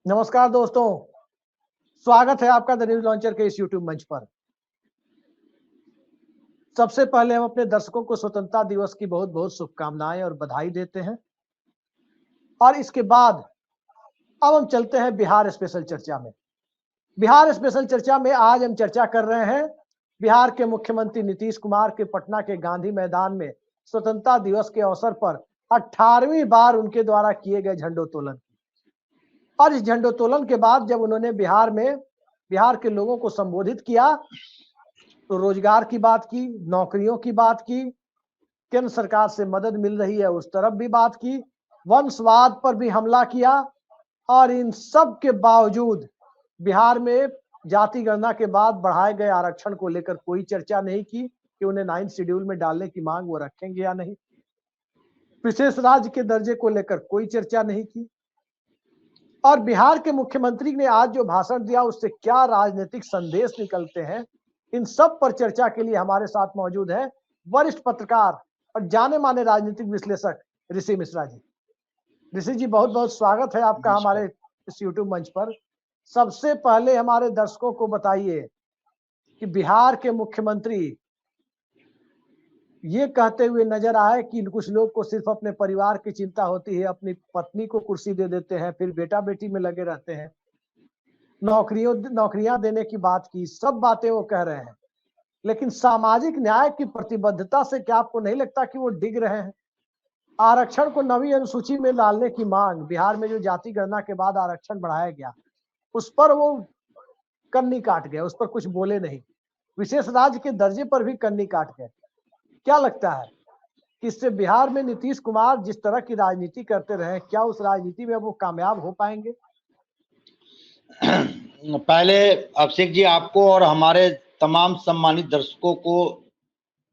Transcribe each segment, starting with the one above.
नमस्कार दोस्तों, स्वागत है आपका द न्यूज लॉन्चर के इस यूट्यूब मंच पर। सबसे पहले हम अपने दर्शकों को स्वतंत्रता दिवस की बहुत बहुत शुभकामनाएं और बधाई देते हैं। और इसके बाद अब हम चलते हैं बिहार स्पेशल चर्चा में। बिहार स्पेशल चर्चा में आज हम चर्चा कर रहे हैं बिहार के मुख्यमंत्री नीतीश कुमार के पटना के गांधी मैदान में स्वतंत्रता दिवस के अवसर पर 18वीं बार उनके द्वारा किए गए झंडोत्तोलन। और इस झंडोत्तोलन के बाद जब उन्होंने बिहार के लोगों को संबोधित किया तो रोजगार की बात की, नौकरियों की बात की, केंद्र सरकार से मदद मिल रही है उस तरफ भी बात की, वंशवाद पर भी हमला किया। और इन सब के बावजूद बिहार में जाति गणना के बाद बढ़ाए गए आरक्षण को लेकर कोई चर्चा नहीं की कि उन्हें 9th शेड्यूल में डालने की मांग वो रखेंगे या नहीं। विशेष राज्य के दर्जे को लेकर कोई चर्चा नहीं की। और बिहार के मुख्यमंत्री ने आज जो भाषण दिया उससे क्या राजनीतिक संदेश निकलते हैं, इन सब पर चर्चा के लिए हमारे साथ मौजूद है वरिष्ठ पत्रकार और जाने माने राजनीतिक विश्लेषक ऋषि मिश्रा जी। ऋषि जी, बहुत बहुत स्वागत है आपका हमारे इस यूट्यूब मंच पर। सबसे पहले हमारे दर्शकों को बताइए कि बिहार के मुख्यमंत्री ये कहते हुए नजर आए कि कुछ लोग को सिर्फ अपने परिवार की चिंता होती है, अपनी पत्नी को कुर्सी दे देते हैं, फिर बेटा बेटी में लगे रहते हैं, नौकरियां देने की बात की, सब बातें वो कह रहे हैं। लेकिन सामाजिक न्याय की प्रतिबद्धता से क्या आपको नहीं लगता कि वो डिग रहे हैं? आरक्षण को नवीं अनुसूची में डालने की मांग, बिहार में जो जाति गणना के बाद आरक्षण बढ़ाया गया उस पर वो कन्नी काट गए, उस पर कुछ बोले नहीं। विशेष राज्य के दर्जे पर भी कन्नी काट गए। क्या लगता है कि इससे बिहार में नीतीश कुमार जिस तरह की राजनीति करते रहे, क्या उस राजनीति में वो कामयाब हो पाएंगे? पहले अभिषेक जी, आपको और हमारे तमाम सम्मानित दर्शकों को,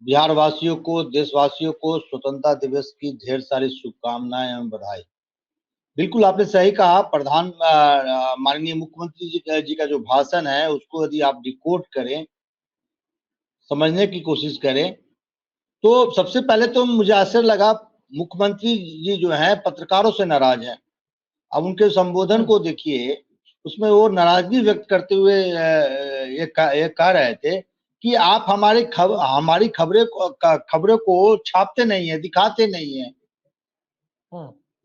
बिहार वासियों को, देशवासियों को स्वतंत्रता दिवस की ढेर सारी शुभकामनाएं एवं बधाई। बिल्कुल आपने सही कहा। माननीय मुख्यमंत्री जी का जो भाषण है उसको यदि आप डिकोड करें, समझने की कोशिश करें, तो सबसे पहले तो मुझे आश्चर्य लगा, मुख्यमंत्री जी जो है पत्रकारों से नाराज हैं। अब उनके संबोधन को देखिए, उसमें वो नाराजगी व्यक्त करते हुए ये कह रहे थे कि आप हमारी खबरों को छापते नहीं है, दिखाते नहीं है।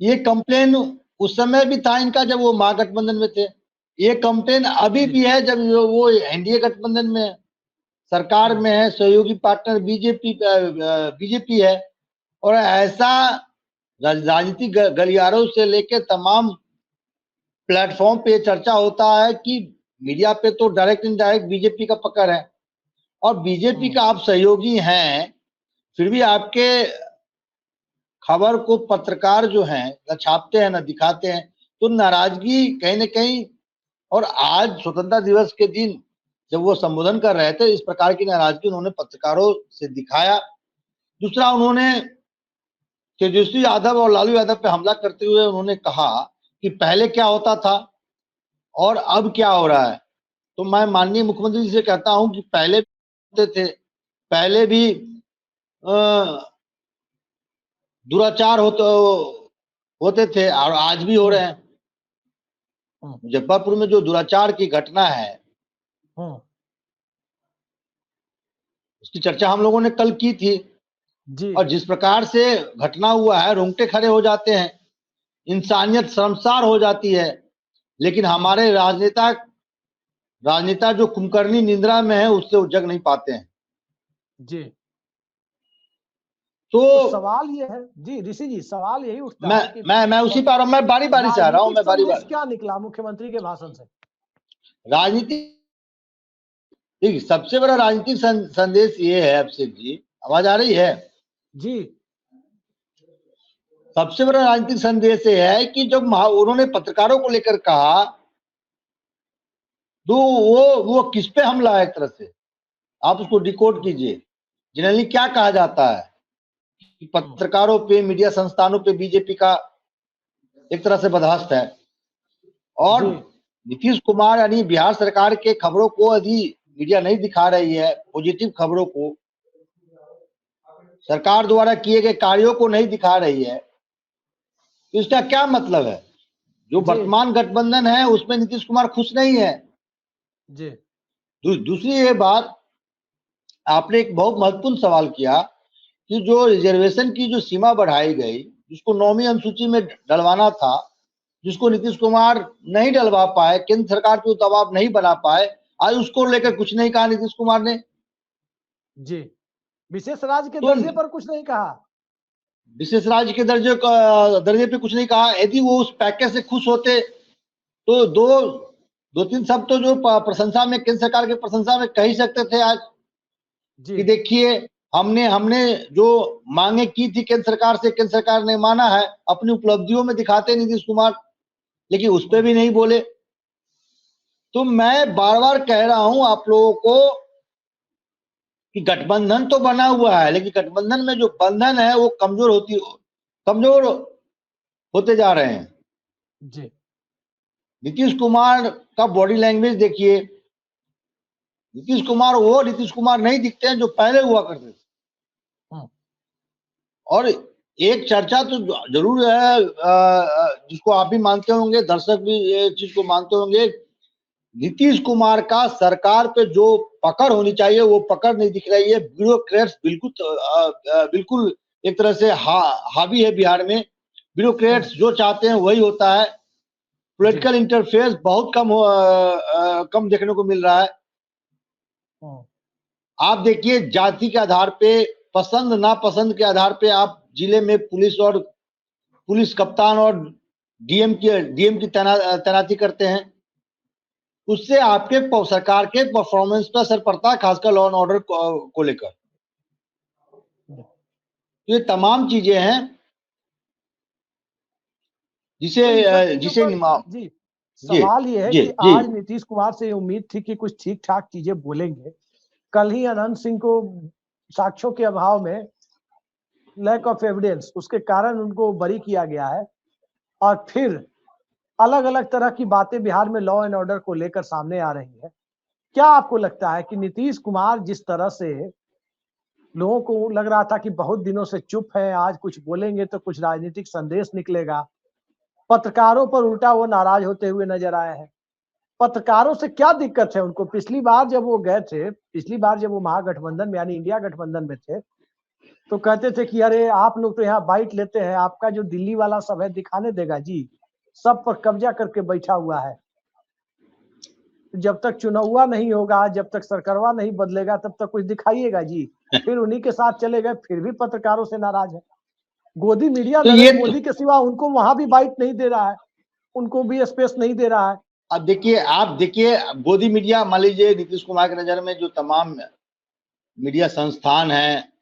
ये कंप्लेन उस समय भी था इनका जब वो महागठबंधन में थे, ये कंप्लेन अभी भी है जब वो एनडीए गठबंधन में है, सरकार में है, सहयोगी पार्टनर बीजेपी है। और ऐसा राजनीतिक गलियारों से लेकर तमाम प्लेटफॉर्म पे चर्चा होता है कि मीडिया पे तो डायरेक्ट इनडायरेक्ट बीजेपी का पकड़ है और बीजेपी का आप सहयोगी हैं, फिर भी आपके खबर को पत्रकार जो हैं न छापते हैं न दिखाते हैं, तो नाराजगी कहीं न कहीं। और आज स्वतंत्रता दिवस के दिन जब वो संबोधन कर रहे थे, इस प्रकार की नाराजगी उन्होंने पत्रकारों से दिखाया। दूसरा, उन्होंने तेजस्वी यादव और लालू यादव पे हमला करते हुए उन्होंने कहा कि पहले क्या होता था और अब क्या हो रहा है। तो मैं माननीय मुख्यमंत्री जी से कहता हूं कि पहले होते थे, पहले भी दुराचार होते थे और आज भी हो रहे हैं। मुजफ्फरपुर में जो दुराचार की घटना है उसकी चर्चा हम लोगों ने कल की थी जी। और जिस प्रकार से घटना हुआ है, रोंगटे खड़े हो जाते हैं, इंसानियत शर्मसार हो जाती है। लेकिन हमारे राजनेता जो कुंभकर्णी निंद्रा में है उससे वो जग नहीं पाते हैं जी। तो सवाल ये है जी ऋषि जी, सवाल यही उठता है कि मैं उसी पर मैं बारी बारी से आ रहा हूँ। मैं बारी क्या निकला मुख्यमंत्री के भाषण से? राजनीति, देखिए, सबसे बड़ा राजनीतिक संदेश ये है, अभिषेक जी आवाज आ रही है जी? सबसे बड़ा राजनीतिक संदेश ये है कि जब उन्होंने पत्रकारों को लेकर कहा तो वो किस पे हमला है? एक तरह से आप उसको डिकोड कीजिए। जनरली क्या कहा जाता है कि पत्रकारों पे, मीडिया संस्थानों पे बीजेपी का एक तरह से बर्दाश्त है। और नीतीश कुमार यानी बिहार सरकार के खबरों को यदि मीडिया नहीं दिखा रही है, पॉजिटिव खबरों को, सरकार द्वारा किए गए कार्यों को नहीं दिखा रही है, तो इसका क्या मतलब है? जो वर्तमान गठबंधन है उसमें नीतीश कुमार खुश नहीं है जी। दूसरी ये बात, आपने एक बहुत महत्वपूर्ण सवाल किया कि जो रिजर्वेशन की जो सीमा बढ़ाई गई, जिसको 9वीं अनुसूची में डलवाना था, जिसको नीतीश कुमार नहीं डलवा पाए, केंद्र सरकार को दबाव नहीं बना पाए, आज उसको लेकर कुछ नहीं कहा नीतीश कुमार ने। जी, विशेष राज्य के दर्जे पर कुछ नहीं कहा, विशेष राज्य के दर्जे पे कुछ नहीं कहा। यदि वो उस पैकेज से खुश होते तो दो तीन शब्द तो जो प्रशंसा में, केंद्र सरकार की प्रशंसा में कह ही सकते थे आज कि देखिए हमने जो मांगे की थी केंद्र सरकार से, केंद्र सरकार ने माना है, अपनी उपलब्धियों में दिखाते नीतीश कुमार, लेकिन उस पर भी नहीं बोले। तो मैं बार बार कह रहा हूं आप लोगों को कि गठबंधन तो बना हुआ है, लेकिन गठबंधन में जो बंधन है वो कमजोर होते जा रहे हैं जी। नीतीश कुमार का बॉडी लैंग्वेज देखिए, नीतीश कुमार वो नीतीश कुमार नहीं दिखते हैं जो पहले हुआ करते थे। और एक चर्चा तो जरूर है, जिसको आप भी मानते होंगे, दर्शक भी ये चीज को मानते होंगे, नीतीश कुमार का सरकार पे जो पकड़ होनी चाहिए वो पकड़ नहीं दिख रही है। ब्यूरोक्रेट्स बिल्कुल एक तरह से हावी है बिहार में। ब्यूरोक्रेट्स जो चाहते हैं वही होता है। पॉलिटिकल इंटरफेरेंस बहुत कम देखने को मिल रहा है। आप देखिए जाति के आधार पे, पसंद नापसंद के आधार पे आप जिले में पुलिस कप्तान और डीएम की तैनाती करते हैं, उससे आपके सरकार के परफॉर्मेंस पर असर पड़ता है, खासकर लॉ एंड ऑर्डर को लेकर। ये तमाम चीजें हैं जिसे जी, सवाल ये है कि आज नीतीश कुमार से उम्मीद थी कि कुछ ठीक ठाक चीजें बोलेंगे। कल ही अनंत सिंह को साक्ष्यों के अभाव में, लैक ऑफ एविडेंस, उसके कारण उनको बरी किया गया है। और फिर अलग अलग तरह की बातें बिहार में लॉ एंड ऑर्डर को लेकर सामने आ रही है। क्या आपको लगता है कि नीतीश कुमार जिस तरह से, लोगों को लग रहा था कि बहुत दिनों से चुप है, आज कुछ बोलेंगे तो कुछ राजनीतिक संदेश निकलेगा, पत्रकारों पर उल्टा वो नाराज होते हुए नजर आए हैं। पत्रकारों से क्या दिक्कत है उनको? पिछली बार जब वो महागठबंधन में यानी इंडिया गठबंधन में थे तो कहते थे कि अरे आप लोग तो यहाँ बाइट लेते हैं, आपका जो दिल्ली वाला सब है दिखाने देगा जी, सब पर कब्जा करके बैठा हुआ है। जब तक चुनाव नहीं होगा, जब तक सरकारवा नहीं बदलेगा, तब तक कुछ दिखाइएगा जी। फिर उन्हीं के साथ चले गए, फिर भी पत्रकारों से नाराज है। गोदी मीडिया नरेंद्र मोदी के सिवा उनको वहां भी बाइट नहीं दे रहा है, उनको भी स्पेस नहीं दे रहा है। अब देखिए गोदी मीडिया, मान लीजिए नीतीश कुमार की नजर में जो तमाम मीडिया संस्थान हैं,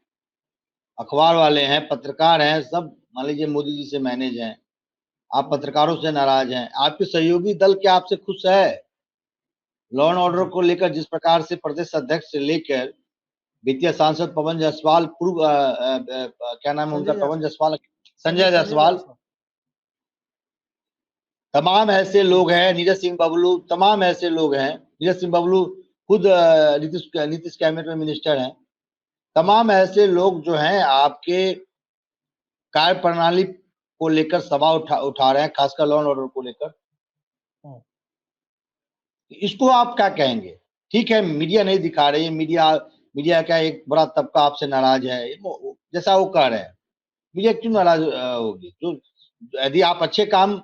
अखबार वाले हैं, पत्रकार हैं, सब मान लीजिए मोदी जी से मैनेज हैं। आप पत्रकारों से नाराज हैं, आपके सहयोगी दल क्या आपसे खुश है? लॉ एंड ऑर्डर को लेकर जिस प्रकार से प्रदेश अध्यक्ष से लेकर वित्तीय सांसद पवन जायसवाल, पूर्व क्या नाम है उनका, पवन जायसवाल, संजय जायसवाल, तमाम ऐसे लोग हैं, नीरज सिंह बबलू, तमाम ऐसे लोग हैं। नीरज सिंह बबलू खुद नीतीश कैबिनेट में मिनिस्टर हैं। तमाम ऐसे लोग जो हैं आपके कार्य प्रणाली को लेकर सवाल उठा रहे हैं, खासकर लॉ एंड ऑर्डर को लेकर। इसको आप क्या कहेंगे? ठीक है, मीडिया नहीं दिखा रही है, मीडिया क्या एक बड़ा तबका आपसे नाराज है, जैसा वो कह रहे हैं। मीडिया क्यों नाराज होगी? तो यदि आप अच्छे काम,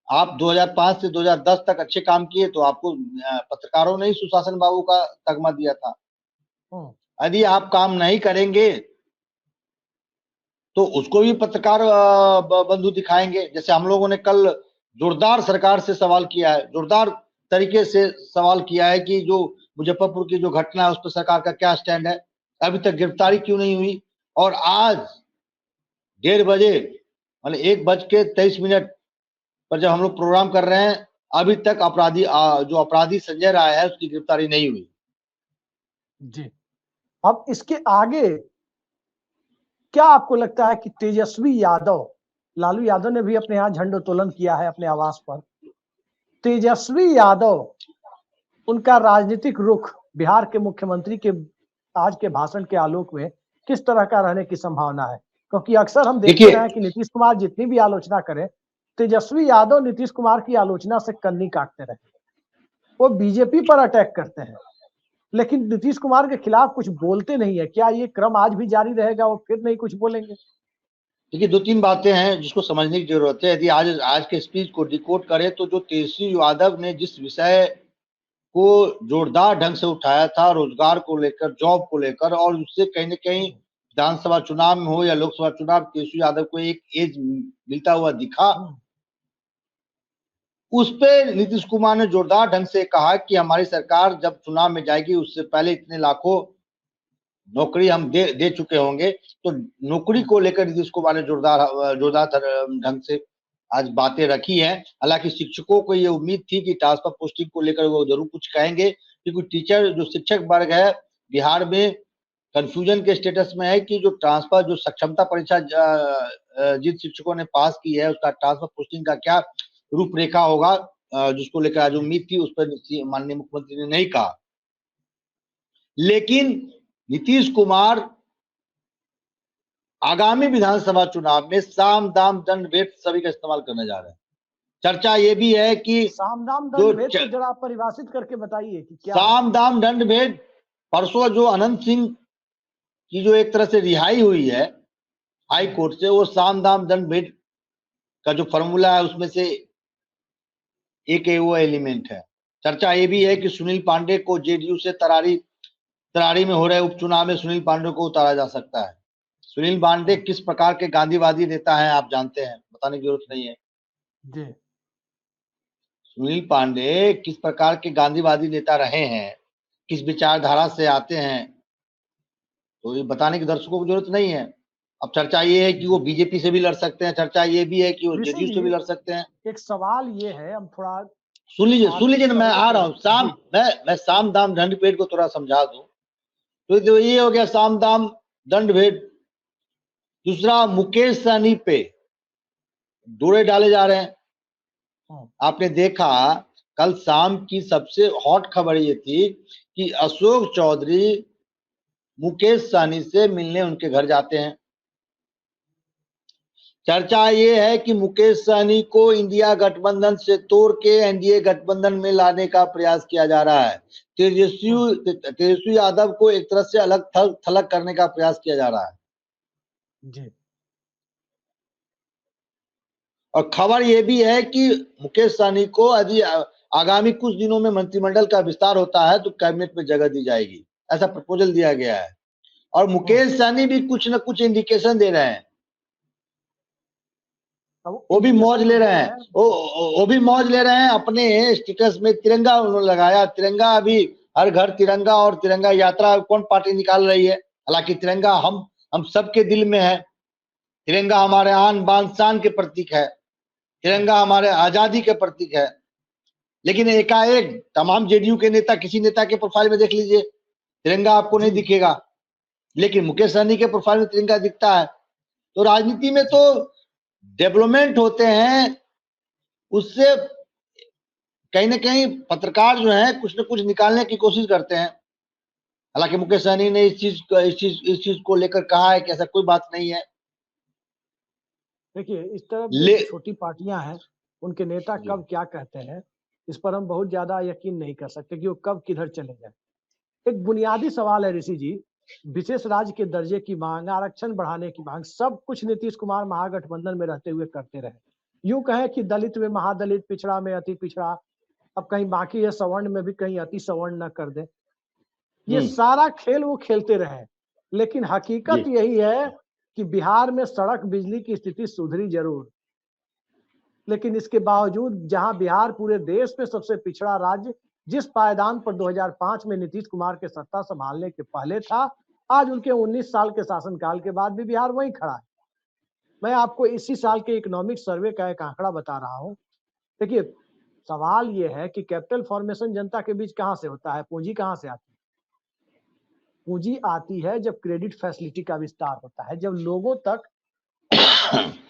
आप 2005 से 2010 तक अच्छे काम किए तो आपको पत्रकारों ने ही सुशासन बाबू का तगमा दिया था। यदि आप काम नहीं करेंगे तो उसको भी पत्रकार बंधु दिखाएंगे। जैसे हम लोगों ने कल जोरदार सरकार से सवाल किया है, जोरदार तरीके से सवाल किया है कि जो मुजफ्फरपुर की जो घटना है उस पर सरकार का क्या स्टैंड है, अभी तक गिरफ्तारी क्यों नहीं हुई? और आज 1:30 बजे, मतलब 1:23 पर जब हम लोग प्रोग्राम कर रहे हैं, अभी तक जो अपराधी संजय राय है उसकी गिरफ्तारी नहीं हुई जी। अब इसके आगे क्या आपको लगता है कि तेजस्वी यादव, लालू यादव ने भी अपने यहाँ झंडोत्तोलन किया है अपने आवास पर, तेजस्वी यादव, उनका राजनीतिक रुख बिहार के मुख्यमंत्री के आज के भाषण के आलोक में किस तरह का रहने की संभावना है? क्योंकि अक्सर हम देखते हैं कि नीतीश कुमार जितनी भी आलोचना करें तेजस्वी यादव नीतीश कुमार की आलोचना से कन्नी काटते रहे, वो बीजेपी पर अटैक करते हैं, लेकिन नीतीश कुमार के खिलाफ कुछ बोलते नहीं है। क्या ये क्रम आज भी जारी रहेगा, वो फिर नहीं कुछ बोलेंगे? देखिए, 2-3 बातें हैं जिसको समझने की जरूरत है। यदि आज के स्पीच को डिकोड करें तो जो तेजस्वी यादव ने जिस विषय को जोरदार ढंग से उठाया था, रोजगार को लेकर, जॉब को लेकर, और उससे कहीं न कहीं विधानसभा चुनाव में हो या लोकसभा चुनाव, तेजस्वी यादव को एक एज मिलता हुआ दिखा। उस पे नीतीश कुमार ने जोरदार ढंग से कहा कि हमारी सरकार जब चुनाव में जाएगी उससे पहले इतने लाखों नौकरी हम दे चुके होंगे। तो नौकरी को लेकर नीतीश कुमार ने जोरदार ढंग से आज बातें रखी हैं। हालांकि शिक्षकों को ये उम्मीद थी कि ट्रांसफर पोस्टिंग को लेकर वो जरूर कुछ कहेंगे, क्योंकि टीचर जो शिक्षक वर्ग है बिहार में कंफ्यूजन के स्टेटस में है कि जो ट्रांसफर, जो सक्षमता परीक्षा जिन शिक्षकों ने पास की है उसका ट्रांसफर पोस्टिंग का क्या रूपरेखा होगा, जिसको लेकर आज उम्मीद थी, उस पर माननीय मुख्यमंत्री ने नहीं कहा। लेकिन नीतीश कुमार आगामी विधानसभा चुनाव में साम दाम दंड भेद सभी का इस्तेमाल करने जा रहे हैं। चर्चा ये भी है कि साम दाम दंड भेद को जरा परिभाषित करके बताइए कि क्या साम दाम दंड भेद। परसों जो अनंत सिंह की जो एक तरह से रिहाई हुई है हाई कोर्ट से, वो साम दाम दंड भेद का जो फॉर्मूला है उसमें से एक वो एलिमेंट है। चर्चा ये भी है कि सुनील पांडे को जेडीयू से तरारी में हो रहे उपचुनाव में सुनील पांडे को उतारा जा सकता है। सुनील पांडे किस प्रकार के गांधीवादी नेता हैं आप जानते हैं, बताने की जरूरत नहीं है जी। सुनील पांडे किस प्रकार के गांधीवादी नेता रहे हैं, किस विचारधारा से आते हैं, तो ये बताने की दर्शकों को जरूरत नहीं है। अब चर्चा ये है कि वो बीजेपी से भी लड़ सकते हैं, चर्चा ये भी है कि वो जेडीयू से भी लड़ सकते हैं। एक सवाल ये है, हम थोड़ा सुन लीजिए ना, मैं आ रहा हूँ। मैं साम दाम दंड भेद को थोड़ा समझा दूं। तो ये हो गया साम दाम दंड भेद। दूसरा, मुकेश सहनी पे डोरे डाले जा रहे हैं। आपने देखा कल शाम की सबसे हॉट खबर ये थी कि अशोक चौधरी मुकेश सहनी से मिलने उनके घर जाते हैं। चर्चा ये है कि मुकेश सहनी को इंडिया गठबंधन से तोड़ के एनडीए गठबंधन में लाने का प्रयास किया जा रहा है। तेजस्वी यादव को एक तरह से अलग थलग करने का प्रयास किया जा रहा है जी। और खबर यह भी है कि मुकेश सहनी को यदि आगामी कुछ दिनों में मंत्रिमंडल का विस्तार होता है तो कैबिनेट में जगह दी जाएगी, ऐसा प्रपोजल दिया गया है। और मुकेश सहनी भी कुछ न कुछ इंडिकेशन दे रहे हैं, वो भी मौज ले रहे हैं, वो भी मौज ले रहे हैं। अपने स्टेटस में तिरंगा उन्होंने लगाया, तिरंगा अभी हर घर तिरंगा, और तिरंगा यात्रा कौन पार्टी निकाल रही है। हालांकि तिरंगा हम सबके दिल में है, तिरंगा हमारे आन बान शान के प्रतीक है, तिरंगा हमारे आजादी के प्रतीक है। लेकिन एकाएक तमाम जेडीयू के नेता, किसी नेता के प्रोफाइल में देख लीजिए तिरंगा आपको नहीं दिखेगा, लेकिन मुकेश सहनी के प्रोफाइल में तिरंगा दिखता है। तो राजनीति में तो डेवलपमेंट होते हैं, उससे कहीं ना कहीं पत्रकार जो है कुछ न कुछ निकालने की कोशिश करते हैं। हालांकि मुकेश सहनी ने इस चीज को लेकर कहा है कि ऐसा कोई बात नहीं है। देखिए, इस तरह छोटी पार्टियां हैं, उनके नेता कब क्या कहते हैं इस पर हम बहुत ज्यादा यकीन नहीं कर सकते कि वो कब किधर चले जाए। एक बुनियादी सवाल है ऋषि जी, विशेष राज्य के दर्जे की मांग, आरक्षण बढ़ाने की मांग, सब कुछ नीतीश कुमार महागठबंधन में रहते हुए करते रहे। यूं कहें कि दलित में महादलित, पिछड़ा में अति पिछड़ा, अब कहीं बाकी है सवर्ण में भी कहीं अति सवर्ण न कर दे। ये सारा खेल वो खेलते रहे, लेकिन हकीकत यही है कि बिहार में सड़क बिजली की स्थिति सुधरी जरूर, लेकिन इसके बावजूद जहां बिहार पूरे देश में सबसे पिछड़ा राज्य जिस पायदान पर 2005 में नीतीश कुमार के सत्ता संभालने के पहले था, आज उनके 19 साल के शासनकाल के बाद भी बिहार वहीं खड़ा है। मैं आपको इसी साल के इकोनॉमिक सर्वे का एक आंकड़ा बता रहा हूं। देखिए, सवाल यह है कि कैपिटल फॉर्मेशन जनता के बीच कहां से होता है, पूंजी कहां से आती है? पूंजी आती है जब क्रेडिट फैसिलिटी का विस्तार होता है, जब लोगों तक,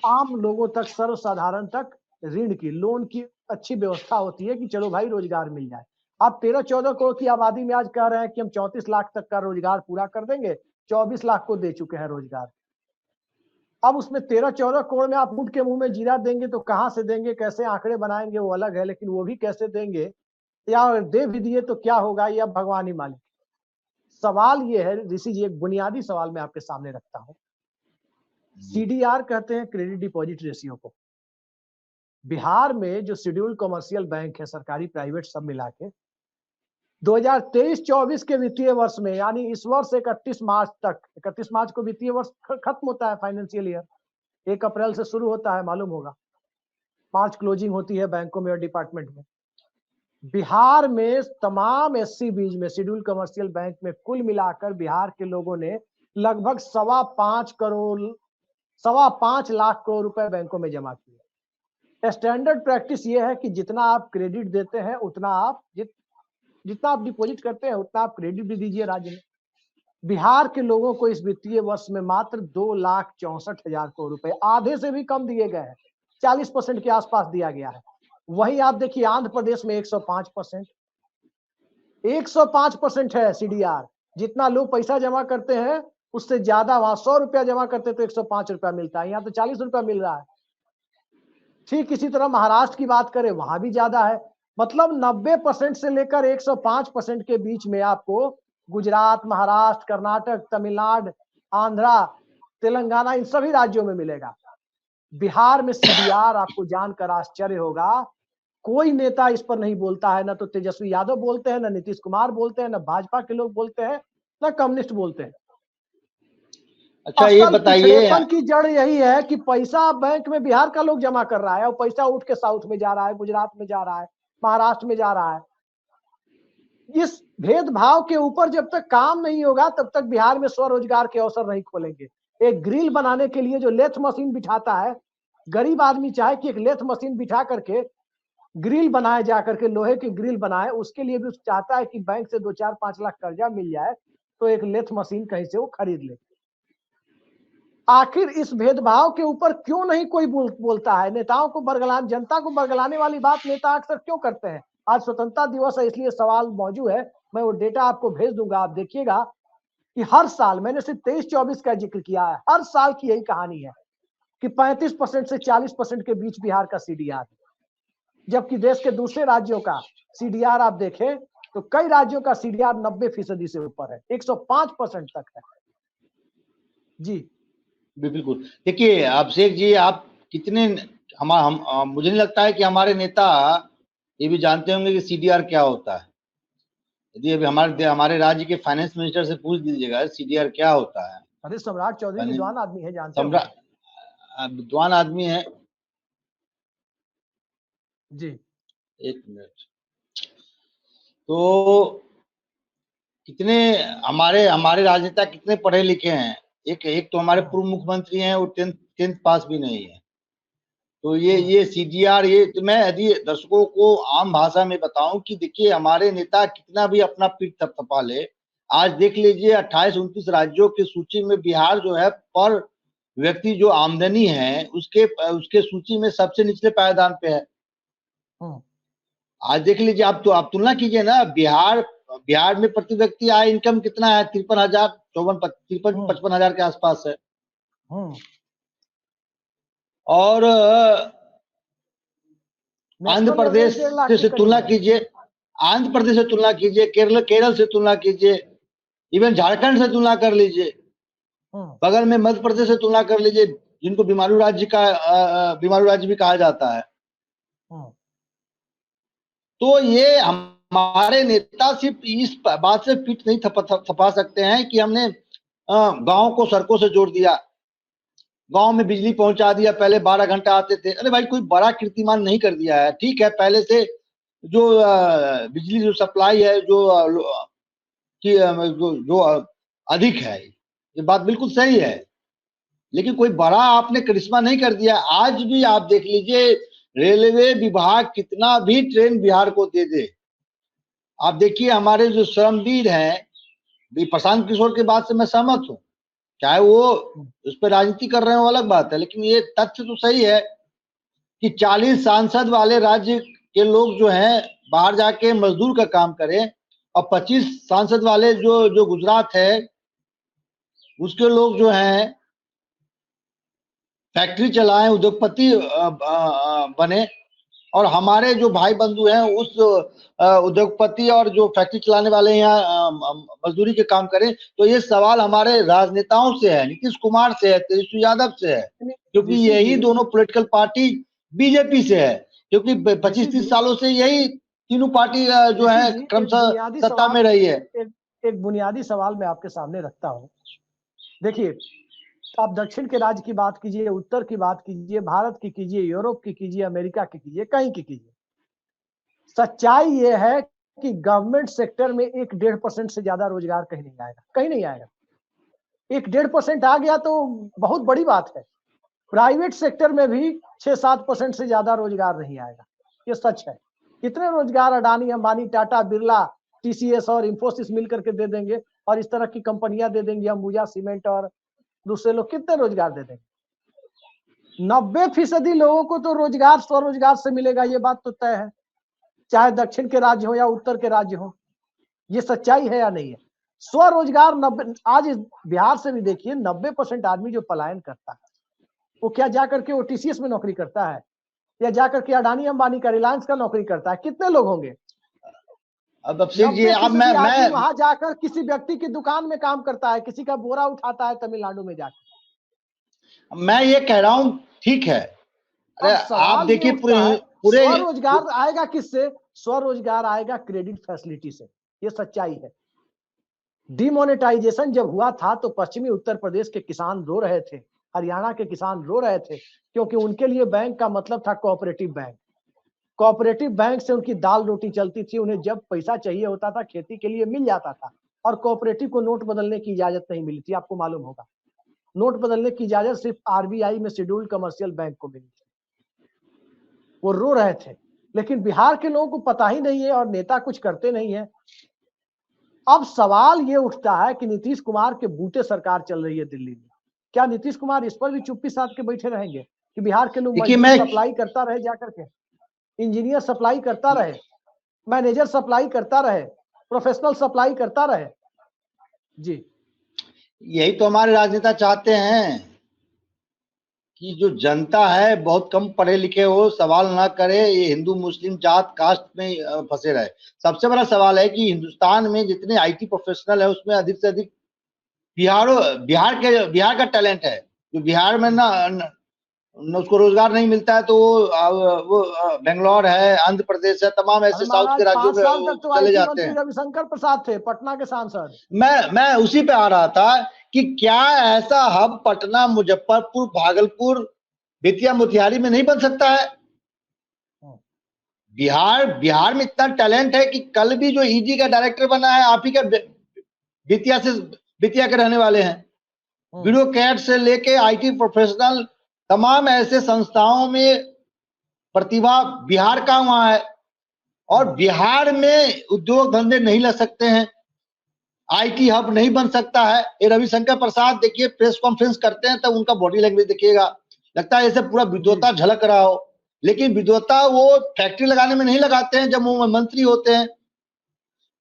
आम लोगों तक, सर्वसाधारण तक ऋण की, लोन की अच्छी व्यवस्था होती है कि चलो भाई रोजगार मिल जाए। आप 13-14 करोड़ की आबादी में आज कह रहे हैं कि हम 34 लाख तक का रोजगार पूरा कर देंगे, 24 लाख को दे चुके हैं रोजगार। अब उसमें 13-14 करोड़ में आप ऊँट के मुंह में जीरा देंगे तो कहां से देंगे, कैसे आंकड़े बनाएंगे वो अलग है, लेकिन वो भी कैसे देंगे या दे भी दिए तो क्या होगा ये अब भगवान ही मालिक। सवाल ये है ऋषि जी, एक बुनियादी सवाल मैं आपके सामने रखता हूँ। सीडीआर कहते हैं क्रेडिट डिपॉजिट रेशियो को। बिहार में जो शेड्यूल कमर्शियल बैंक है, सरकारी प्राइवेट सब मिला के 2023-24 के वित्तीय वर्ष में, यानी इस वर्ष 31 मार्च तक, 31 मार्च को वित्तीय वर्ष खत्म होता है, फाइनेंशियल ईयर 1 अप्रैल से शुरू होता है, मालूम होगा, मार्च क्लोजिंग होती है बैंकों में और डिपार्टमेंट में। बिहार में तमाम एससीबीज में, शेड्यूल कमर्शियल बैंक में कुल मिलाकर बिहार के लोगों ने लगभग 5.25 लाख करोड़ रुपए बैंकों में जमा किए। स्टैंडर्ड प्रैक्टिस ये है कि जितना आप क्रेडिट देते हैं उतना आप जितना आप डिपॉजिट करते हैं उतना आप क्रेडिट भी दीजिए राज्य में। बिहार के लोगों को इस वित्तीय वर्ष में मात्र 2,64,000 करोड़ रुपए, आधे से भी कम दिए गए हैं, 40% के आसपास दिया गया है। वहीं आप देखिए आंध्र प्रदेश में 105%, 105% है सीडीआर। जितना लोग पैसा जमा करते हैं उससे ज्यादा, वहां 100 रुपया जमा करते तो 105 रुपया मिलता है, यहाँ तो 40 रुपया मिल रहा है। ठीक इसी तरह महाराष्ट्र की बात करें, वहां भी ज्यादा है। मतलब 90% से लेकर 105% के बीच में आपको गुजरात, महाराष्ट्र, कर्नाटक, तमिलनाडु, आंध्रा, तेलंगाना, इन सभी राज्यों में मिलेगा। बिहार में सीडीआर आपको जानकर आश्चर्य होगा, कोई नेता इस पर नहीं बोलता है, ना तो तेजस्वी यादव बोलते हैं, ना नीतीश कुमार बोलते हैं, ना भाजपा के लोग बोलते हैं, ना कम्युनिस्ट बोलते हैं। अच्छा ये बताइए, की जड़ यही है कि पैसा बैंक में बिहार का लोग जमा कर रहा है और पैसा उठ के साउथ में जा रहा है, गुजरात में जा रहा है, महाराष्ट्र में जा रहा है। इस भेदभाव के ऊपर जब तक काम नहीं होगा तब तक बिहार में स्वरोजगार के अवसर नहीं खोलेंगे। एक ग्रिल बनाने के लिए जो लेथ मशीन बिठाता है, गरीब आदमी चाहे कि एक लेथ मशीन बिठा करके ग्रिल बनाए, जा करके लोहे की ग्रिल बनाए, उसके लिए भी चाहता है कि बैंक से 2-4-5 लाख कर्जा मिल जाए तो एक लेथ मशीन कहीं से वो खरीद ले। आखिर इस भेदभाव के ऊपर क्यों नहीं कोई बोलता है? नेताओं को बरगलाने, जनता को बरगलाने वाली बात नेता अक्सर क्यों करते हैं? आज स्वतंत्रता दिवस है इसलिए सवाल मौजूद है, मैं वो डेटा आपको भेज दूंगा, आप देखिएगा कि हर साल, मैंने सिर्फ 23-24 का जिक्र किया है, हर साल की यही कहानी है कि 35% से 40% के बीच बिहार का सीडीआर, जबकि देश के दूसरे राज्यों का सीडीआर आप देखें तो कई राज्यों का सीडीआर 90% से ऊपर है, 105% तक है। जी बिल्कुल। देखिए अभिषेक जी, आप कितने मुझे नहीं लगता है कि हमारे नेता ये भी जानते होंगे कि सीडीआर क्या होता है। यदि अभी हमारे राज्य के फाइनेंस मिनिस्टर से पूछ दीजिएगा सीडीआर क्या होता है। अरे सम्राट चौधरी विद्वान आदमी है, जानते हैं। विद्वान आदमी है जी। एक मिनट। तो कितने हमारे राजनेता कितने पढ़े लिखे हैं। एक तो हमारे पूर्व मुख्यमंत्री हैं, वो 10th पास भी नहीं है। तो ये सीडीआर, ये तो मैं यदि दर्शकों को आम भाषा में बताऊं कि देखिए हमारे नेता कितना भी अपना पीठ थपथपा ले, आज देख लीजिए 28-29 राज्यों की सूची में बिहार जो है पर व्यक्ति जो आमदनी है उसके सूची में सबसे निचले पायदान पे है। आज देख लीजिए, आप तुलना कीजिए ना, बिहार में प्रति व्यक्ति आय इनकम कितना है? 53,000, 55,000 के आसपास है। और आंध्र प्रदेश से तुलना कीजिए, आंध्र प्रदेश से तुलना कीजिए, केरल से तुलना कीजिए, इवन झारखंड से तुलना कर लीजिए, बगल में मध्य प्रदेश से तुलना कर लीजिए, जिनको बीमारू राज्य भी कहा जाता है। तो ये हमारे नेता सिर्फ इस बात से पीठ नहीं थपा सकते हैं कि हमने गांव को सड़कों से जोड़ दिया, गांव में बिजली पहुंचा दिया, पहले 12 घंटा आते थे। अरे भाई, कोई बड़ा कीर्तिमान नहीं कर दिया है। ठीक है, पहले से जो बिजली जो सप्लाई है जो अधिक है, ये बात बिल्कुल सही है, लेकिन कोई बड़ा आपने करिश्मा नहीं कर दिया। आज भी आप देख लीजिए, रेलवे विभाग कितना भी ट्रेन बिहार को दे दे, आप देखिए हमारे जो श्रमवीर हैं, प्रशांत किशोर की बात से मैं सहमत हूँ, चाहे वो उस पर राजनीति कर रहे हो अलग बात है, लेकिन ये तथ्य तो सही है कि 40 सांसद वाले राज्य के लोग जो हैं बाहर जाके मजदूर का काम करें, और 25 सांसद वाले जो गुजरात है उसके लोग जो हैं फैक्ट्री चलाएं, उद्योगपति बने, और हमारे जो भाई बंधु हैं उस उद्योगपति और जो फैक्ट्री चलाने वाले यहाँ मजदूरी के काम करें। तो ये सवाल हमारे राजनेताओं से है, नीतीश कुमार से है, तेजस्वी यादव से है, क्योंकि यही दोनों पॉलिटिकल पार्टी बीजेपी से है, क्योंकि 25-30 सालों से यही तीनों पार्टी जो है क्रमशः सत्ता में रही है। एक बुनियादी सवाल मैं आपके सामने रखता हूँ। देखिए, आप दक्षिण के राज्य की बात कीजिए, उत्तर की बात कीजिए, भारत की कीजिए, यूरोप की कीजिए, अमेरिका की कीजिए, कहीं की कीजिए, सच्चाई ये है कि गवर्नमेंट सेक्टर में 1-1.5% से ज्यादा रोजगार कहीं नहीं आएगा, कहीं नहीं आएगा। 1-1.5% आ गया तो बहुत बड़ी बात है। प्राइवेट सेक्टर में भी 6-7% से ज्यादा रोजगार नहीं आएगा, ये सच है। कितने रोजगार अडानी, अंबानी, टाटा, बिरला, टीसीएस और इंफोसिस मिलकर के दे देंगे, और इस तरह की कंपनियां दे देंगी, अंबुजा सीमेंट और दूसरे लोग कितने रोजगार दे देंगे? 90% लोगों को तो रोजगार स्वरोजगार से मिलेगा, ये बात तो तय है, चाहे दक्षिण के राज्य हो या उत्तर के राज्य हो। ये सच्चाई है या नहीं है? स्वरोजगार 90, आज बिहार से भी देखिए 90% आदमी जो पलायन करता है वो क्या जाकर के वो टीसीएस में नौकरी करता है, या जाकर के अडानी अंबानी का, रिलायंस का नौकरी करता है? कितने लोग होंगे? अब मैं वहां जाकर किसी व्यक्ति की दुकान में काम करता है, किसी का बोरा उठाता है तमिलनाडु में जाकर। मैं ये कह रहा हूं, ठीक है, अरे आप देखिए पूरे स्वरोजगार आएगा किससे? स्वरोजगार आएगा क्रेडिट फैसिलिटी से, ये सच्चाई है। डिमोनेटाइजेशन जब हुआ था तो पश्चिमी उत्तर प्रदेश के किसान रो रहे थे, हरियाणा के किसान रो रहे थे, क्योंकि उनके लिए बैंक का मतलब था कोऑपरेटिव बैंक। कोऑपरेटिव बैंक से उनकी दाल रोटी चलती थी, उन्हें जब पैसा चाहिए होता था खेती के लिए मिल जाता था। और कोऑपरेटिव को नोट बदलने की इजाजत नहीं मिली थी, आपको मालूम होगा। नोट बदलने की इजाजत सिर्फ आरबीआई में शेड्यूल्ड कमर्शियल बैंक को मिली थी। वो रो रहे थे, लेकिन बिहार के लोगों को पता ही नहीं है और नेता कुछ करते नहीं है। अब सवाल ये उठता है कि नीतीश कुमार के बूते सरकार चल रही है दिल्ली में, क्या नीतीश कुमार इस पर भी चुप्पी साध के बैठे रहेंगे कि बिहार के लोग सप्लाई करता रहे, जाकर के इंजीनियर सप्लाई करता रहे, मैनेजर सप्लाई करता रहे, प्रोफेशनल सप्लाई करता रहे? जी, यही तो हमारे राजनेता चाहते हैं कि जो जनता है बहुत कम पढ़े लिखे हो, सवाल ना करे, ये हिंदू मुस्लिम जात कास्ट में फंसे रहे। सबसे बड़ा सवाल है कि हिंदुस्तान में जितने आईटी प्रोफेशनल है उसमें अधिक से अधिक बिहार का टैलेंट है। जो बिहार में ना उसको रोजगार नहीं मिलता है तो वो बेंगलोर है, आंध्र प्रदेश है, तमाम ऐसे साउथ के राज्यों में चले जाते हैं। रविशंकर प्रसाद थे पटना के सांसद। मैं उसी पे आ रहा था कि क्या ऐसा हब पटना, मुजफ्फरपुर, भागलपुर, बेतिया, मोतिहारी में नहीं बन सकता है? बिहार में इतना टैलेंट है कि कल भी जो ईडी का डायरेक्टर बना है आप ही का बेतिया के रहने वाले हैं। ब्यूरोक्रेट से लेके आईटी प्रोफेशनल तमाम ऐसे संस्थाओं में प्रतिभा बिहार का वहां है, और बिहार में उद्योग धंधे नहीं लग सकते हैं, आईटी हब नहीं बन सकता है। ये रविशंकर प्रसाद देखिए प्रेस कॉन्फ्रेंस करते हैं तो उनका बॉडी लैंग्वेज देखिएगा, लगता है जैसे पूरा विद्वता झलक रहा हो, लेकिन विद्वता वो फैक्ट्री लगाने में नहीं लगाते हैं जब वो मंत्री होते हैं।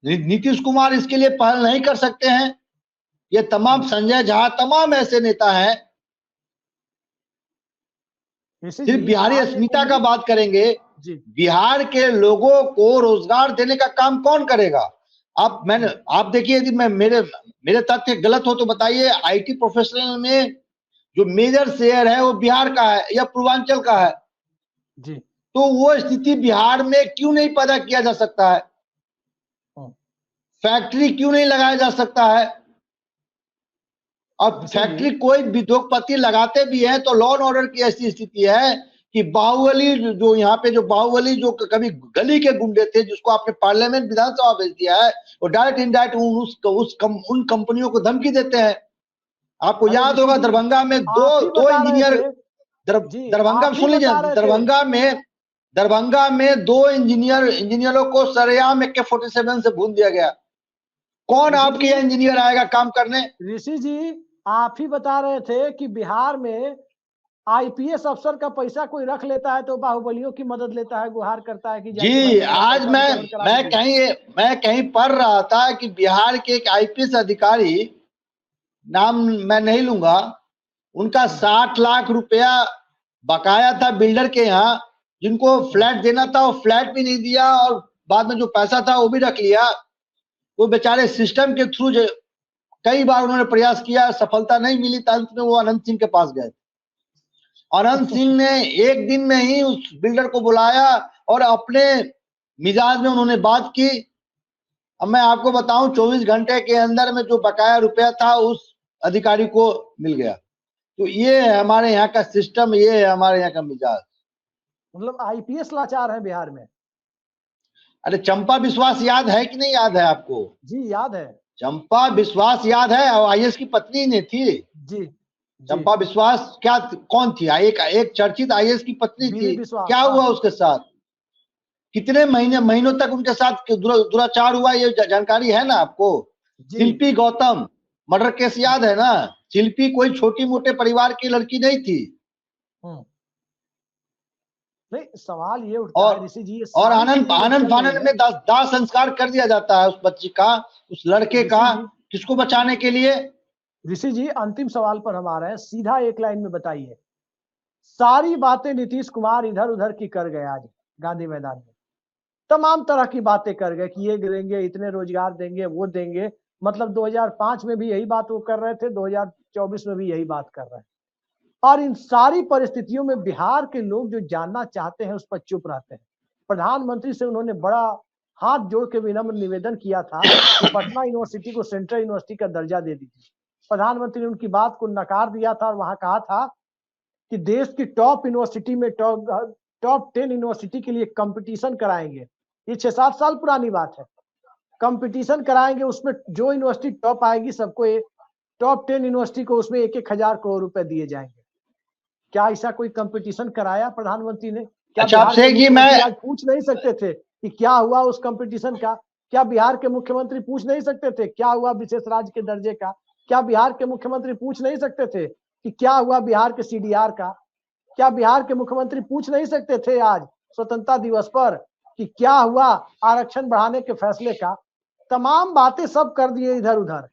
नीतीश कुमार इसके लिए पहल नहीं कर सकते हैं। ये तमाम संजय झा, तमाम ऐसे नेता हैं। सिर्फ बिहारी अस्मिता का बात करेंगे, बिहार के लोगों को रोजगार देने का काम कौन करेगा? आप देखिए, यदि मेरे तथ्य गलत हो तो बताइए, आईटी प्रोफेशनल में जो मेजर शेयर है वो बिहार का है या पूर्वांचल का है जी, तो वो स्थिति बिहार में क्यों नहीं पैदा किया जा सकता है? फैक्ट्री क्यों नहीं लगाया जा सकता है? अब फैक्ट्री कोई उद्योगपति लगाते भी है तो लॉ एंड ऑर्डर की ऐसी स्थिति है कि बाहुबली जो यहाँ पे जो बाहुबली जो कभी गली के गुंडे थे जिसको आपने पार्लियामेंट विधानसभा भेज दिया है, वो डायरेक्ट इनडायरेक्ट उन कंपनियों को धमकी देते हैं। आपको याद होगा दरभंगा में दो इंजीनियर, दरभंगा सुन लीजिए, दरभंगा में 2 इंजीनियरों को सरेआम AK-47 से भून दिया गया। कौन आपके यहाँ इंजीनियर आएगा काम करने? ऋषि जी, आप ही बता रहे थे कि बिहार में आईपीएस अफसर का पैसा कोई रख लेता है तो बाहुबलियों की मदद लेता है, गुहार करता है कि जी। आज मैं कहीं पढ़ रहा था कि बिहार के एक आईपीएस अधिकारी, नाम मैं नहीं लूंगा, उनका 60 लाख रुपया बकाया था बिल्डर के यहाँ, जिनको फ्लैट देना था वो फ्लैट भी नहीं दिया, और बाद में जो पैसा था वो भी रख लिया। वो बेचारे सिस्टम के थ्रू कई बार उन्होंने प्रयास किया, सफलता नहीं मिली, तो अंत में वो अनंत सिंह के पास गए। अनंत सिंह ने एक दिन में ही उस बिल्डर को बुलाया और अपने मिजाज में उन्होंने बात की। अब मैं आपको बताऊं, 24 घंटे के अंदर में जो बकाया रुपया था उस अधिकारी को मिल गया। तो ये है हमारे यहाँ का सिस्टम, ये है हमारे यहाँ का मिजाज। मतलब आईपीएस लाचार है बिहार में। अरे चंपा विश्वास याद है कि नहीं याद है आपको? जी याद है। चंपा विश्वास याद है, और आईएएस की पत्नी ने थी। जी चंपा विश्वास क्या कौन थी? एक चर्चित आईएएस की पत्नी थी। क्या हुआ उसके साथ? कितने महीनों तक उनके साथ दुराचार हुआ, ये जानकारी है ना आपको? शिल्पी गौतम मर्डर केस याद है ना? शिल्पी कोई छोटी मोटे परिवार की लड़की नहीं थी। नहीं, सवाल ये उठता है ऋषि जी, और आनंद फानन में दाह संस्कार कर दिया जाता है उस बच्ची का, उस लड़के का, किसको बचाने के लिए? ऋषि जी अंतिम सवाल पर हम आ रहे हैं, सीधा एक लाइन में बताइए। सारी बातें नीतीश कुमार इधर उधर की कर गए, आज गांधी मैदान में तमाम तरह की बातें कर गए कि ये देंगे, इतने रोजगार देंगे, वो देंगे। मतलब 2005 में भी यही बात वो कर रहे थे, 2024 में भी यही बात कर रहे हैं। और इन सारी परिस्थितियों में बिहार के लोग जो जानना चाहते हैं उस पर चुप रहते हैं। प्रधानमंत्री से उन्होंने बड़ा हाथ जोड़ के विनम्र निवेदन किया था कि पटना यूनिवर्सिटी को सेंट्रल यूनिवर्सिटी का दर्जा दे दीजिए। प्रधानमंत्री ने उनकी बात को नकार दिया था और वहां कहा था कि देश की टॉप यूनिवर्सिटी में टॉप 10 यूनिवर्सिटी के लिए कंपटीशन कराएंगे। ये 6-7 साल पुरानी बात है। कंपटीशन कराएंगे, उसमें जो यूनिवर्सिटी टॉप आएगी सबको टॉप 10 यूनिवर्सिटी को उसमें 1-1 हजार करोड़ रुपए दिए जाएंगे। क्या ऐसा कोई कंपटीशन कराया प्रधानमंत्री ने? क्या अच्छा, आपसे कि मैं आज पूछ नहीं सकते थे कि क्या हुआ उस कंपटीशन का? क्या बिहार के मुख्यमंत्री पूछ नहीं सकते थे क्या हुआ विशेष राज्य के दर्जे का? क्या बिहार के मुख्यमंत्री पूछ नहीं सकते थे कि क्या हुआ बिहार के सीडीआर का? क्या बिहार के मुख्यमंत्री पूछ नहीं सकते थे आज स्वतंत्रता दिवस पर कि क्या हुआ आरक्षण बढ़ाने के फैसले का? तमाम बातें सब कर दिए इधर उधर।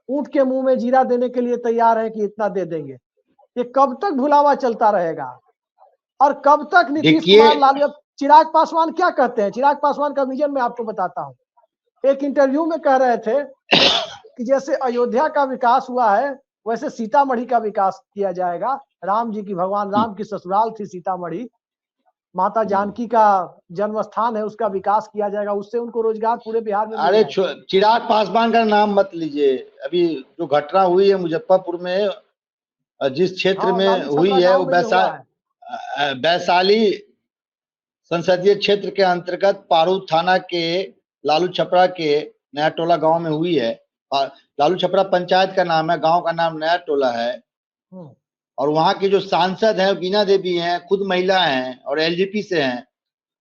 ऊंट के मुंह में जीरा देने के लिए तैयार है कि इतना दे देंगे। ये कब तक भुलावा चलता रहेगा और कब तक नीतीश कुमार, लालू, चिराग पासवान क्या कहते हैं? चिराग पासवान का विजन मैं आपको बताता हूं। एक इंटरव्यू में कह रहे थे कि जैसे अयोध्या का विकास हुआ है वैसे सीतामढ़ी का विकास किया जाएगा। राम जी की, भगवान राम की ससुराल थी सीतामढ़ी, माता जानकी का जन्म स्थान है, उसका विकास किया जाएगा, उससे उनको रोजगार पूरे बिहार में। अरे चिराग पासवान का नाम मत लीजिए। अभी जो घटना हुई है मुजफ्फरपुर में, जिस क्षेत्र में हुई है, वो वैशाली संसदीय क्षेत्र के अंतर्गत पारू थाना के लालू छपरा के नया टोला गांव में हुई है। लालू छपरा पंचायत का नाम है, गांव का नाम नया टोला है। और वहां की जो सांसद है बीना देवी हैं, खुद महिला हैं और एलजेपी से हैं।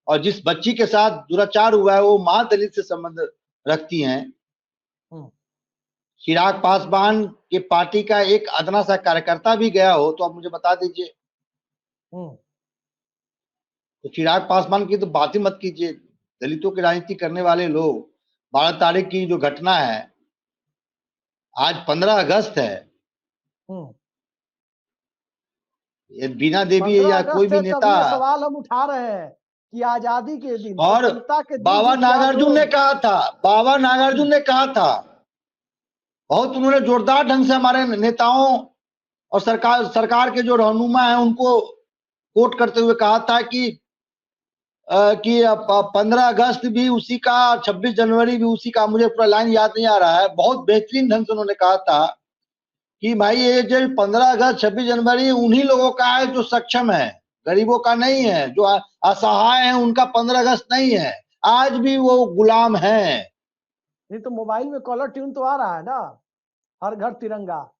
और जिस बच्ची के साथ दुराचार हुआ है वो मां दलित से संबंध रखती हैं। चिराग पासवान के पार्टी का एक अदना सा कार्यकर्ता भी गया हो तो आप मुझे बता दीजिए। तो चिराग पासवान की तो बात ही मत कीजिए। दलितों की राजनीति करने वाले लोग, 12 तारीख की जो घटना है, आज 15 अगस्त है, ये बीना देवी या कोई भी नेता, सवाल हम उठा रहे हैं कि आजादी के दिन और बाबा नागार्जुन ने कहा था, बहुत उन्होंने जोरदार ढंग से हमारे नेताओं और सरकार के जो रहनुमा है उनको कोट करते हुए कहा था कि 15 अगस्त भी उसी का, 26 जनवरी भी उसी का। मुझे पूरा लाइन याद नहीं आ रहा है। बहुत बेहतरीन ढंग से उन्होंने कहा था कि भाई ये जो 15 अगस्त 26 जनवरी उन्हीं लोगों का है जो सक्षम है, गरीबों का नहीं है। जो असहाय है उनका 15 अगस्त नहीं है। आज भी वो गुलाम है। नहीं तो मोबाइल में कॉलर ट्यून तो आ रहा है ना, हर घर तिरंगा,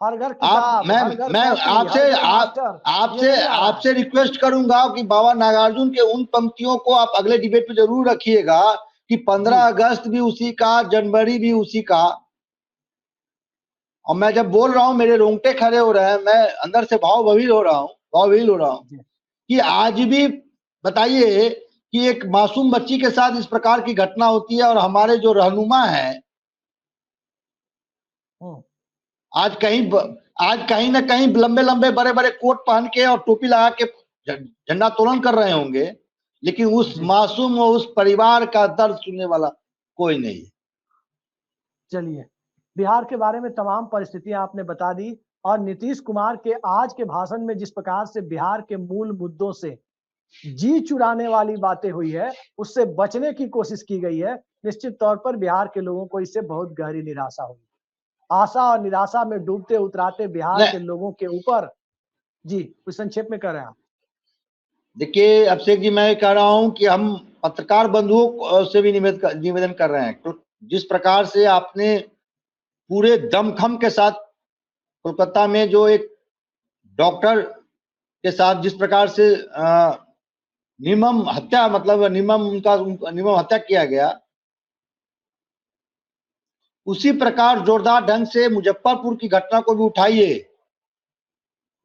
हर घर किताब, मैं आपसे रिक्वेस्ट करूंगा कि बाबा नागार्जुन के उन पंक्तियों को आप अगले डिबेट पे जरूर रखिएगा कि 15 अगस्त भी उसी का, जनवरी भी उसी का। और मैं जब बोल रहा हूं मेरे रोंगटे खड़े हो रहे हैं, मैं अंदर से भावविह्वल हो रहा हूं कि आज भी बताइए कि एक मासूम बच्ची के साथ इस प्रकार की घटना होती है और हमारे जो रहनुमा है, आज कहीं ना कहीं लंबे लंबे बड़े बड़े कोट पहन के और टोपी लगा के झंडोत्तोलन कर रहे होंगे, लेकिन उस मासूम और उस परिवार का दर्द सुनने वाला कोई नहीं। चलिए, बिहार के बारे में तमाम परिस्थितियां आपने बता दी, और नीतीश कुमार के आज के भाषण में जिस प्रकार से बिहार के मूल मुद्दों से जी चुराने वाली बातें हुई है, उससे बचने की कोशिश की गई है, निश्चित तौर पर बिहार के लोगों को इससे बहुत गहरी निराशा हुई। आशा और निराशा में डूबते उतराते बिहार के लोगों के ऊपर, जी कुछ संक्षेप में कह रहे हैं आप। देखिए अभिषेक जी, मैं कह रहा हूं कि हम पत्रकार बंधुओं से भी निवेदन कर रहे हैं, तो जिस प्रकार से आपने पूरे दमखम के साथ कोलकाता में जो एक डॉक्टर के साथ जिस प्रकार से निर्मम हत्या, मतलब निर्मम हत्या किया गया, उसी प्रकार जोरदार ढंग से मुजफ्फरपुर की घटना को भी उठाइए।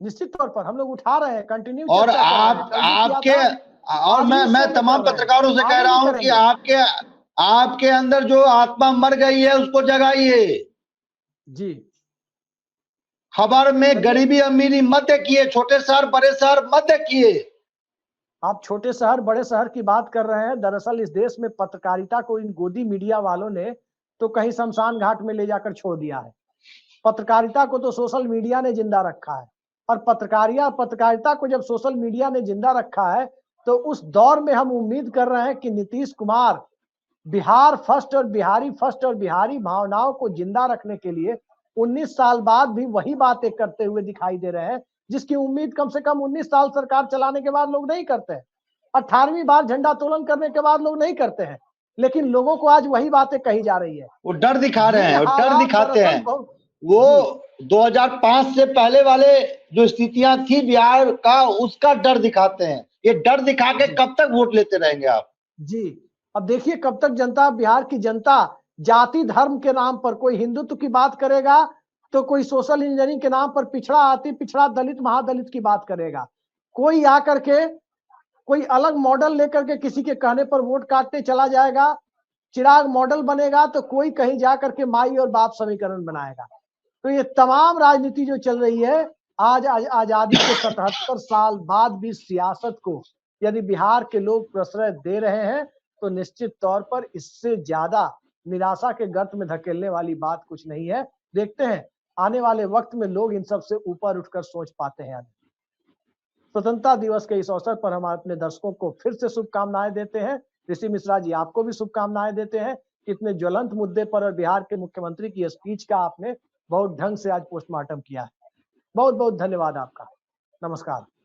निश्चित तौर पर हम लोग उठा रहे हैं, कंटिन्यू। और मैं तमाम पत्रकारों से कह रहा हूं कि आपके अंदर जो आत्मा मर गई है उसको जगाइए। जी, खबर में गरीबी अमीरी मत देखिए, छोटे शहर बड़े शहर मत देखिए। आप छोटे शहर बड़े शहर की बात कर रहे हैं। दरअसल इस देश में पत्रकारिता को इन गोदी मीडिया वालों ने तो कहीं शमशान घाट में ले जाकर छोड़ दिया है। पत्रकारिता को तो सोशल मीडिया ने जिंदा रखा है, और पत्रकारिता को जब सोशल मीडिया ने जिंदा रखा है, तो उस दौर में हम उम्मीद कर रहे हैं कि नीतीश कुमार बिहार फर्स्ट और बिहारी फर्स्ट और बिहारी भावनाओं को जिंदा रखने के लिए 19 साल बाद भी वही बातें करते हुए दिखाई दे रहे हैं, जिसकी उम्मीद कम से कम 19 साल सरकार चलाने के बाद लोग नहीं करते हैं। 18वीं बार झंडोत्तोलन करने के बाद लोग नहीं करते हैं, लेकिन लोगों को आज वही बातें कही जा रही है। वो डर दिखा रहे हैं, डर दिखाते हैं। वो 2005 से पहले वाले जो स्थितियां थी बिहार का, उसका डर दिखाते हैं। ये डर दिखा के कब तक वोट लेते रहेंगे आप? जी, अब देखिए कब तक जनता, बिहार की जनता जाति धर्म के नाम पर, कोई हिंदुत्व की बात करेगा तो कोई सोशल इंजीनियरिंग के नाम पर पिछड़ा अति पिछड़ा दलित महादलित की बात करेगा, कोई आकर के कोई अलग मॉडल लेकर के किसी के कहने पर वोट काटते चला जाएगा, चिराग मॉडल बनेगा तो कोई कहीं जाकर के माई और बाप समीकरण बनाएगा। तो ये तमाम राजनीति जो चल रही है, आज आजादी के 77 साल बाद भी सियासत को यदि बिहार के लोग प्रश्रय दे रहे हैं, तो निश्चित तौर पर इससे ज्यादा निराशा के गर्त में धकेलने वाली बात कुछ नहीं है। देखते हैं आने वाले वक्त में लोग इन सब से ऊपर उठकर सोच पाते हैं। स्वतंत्रता दिवस के इस अवसर पर हम अपने दर्शकों को फिर से शुभकामनाएं देते हैं। ऋषि मिश्रा जी, आपको भी शुभकामनाएं देते हैं। इतने ज्वलंत मुद्दे पर और बिहार के मुख्यमंत्री की स्पीच का आपने बहुत ढंग से आज पोस्टमार्टम किया है। बहुत बहुत धन्यवाद आपका। नमस्कार।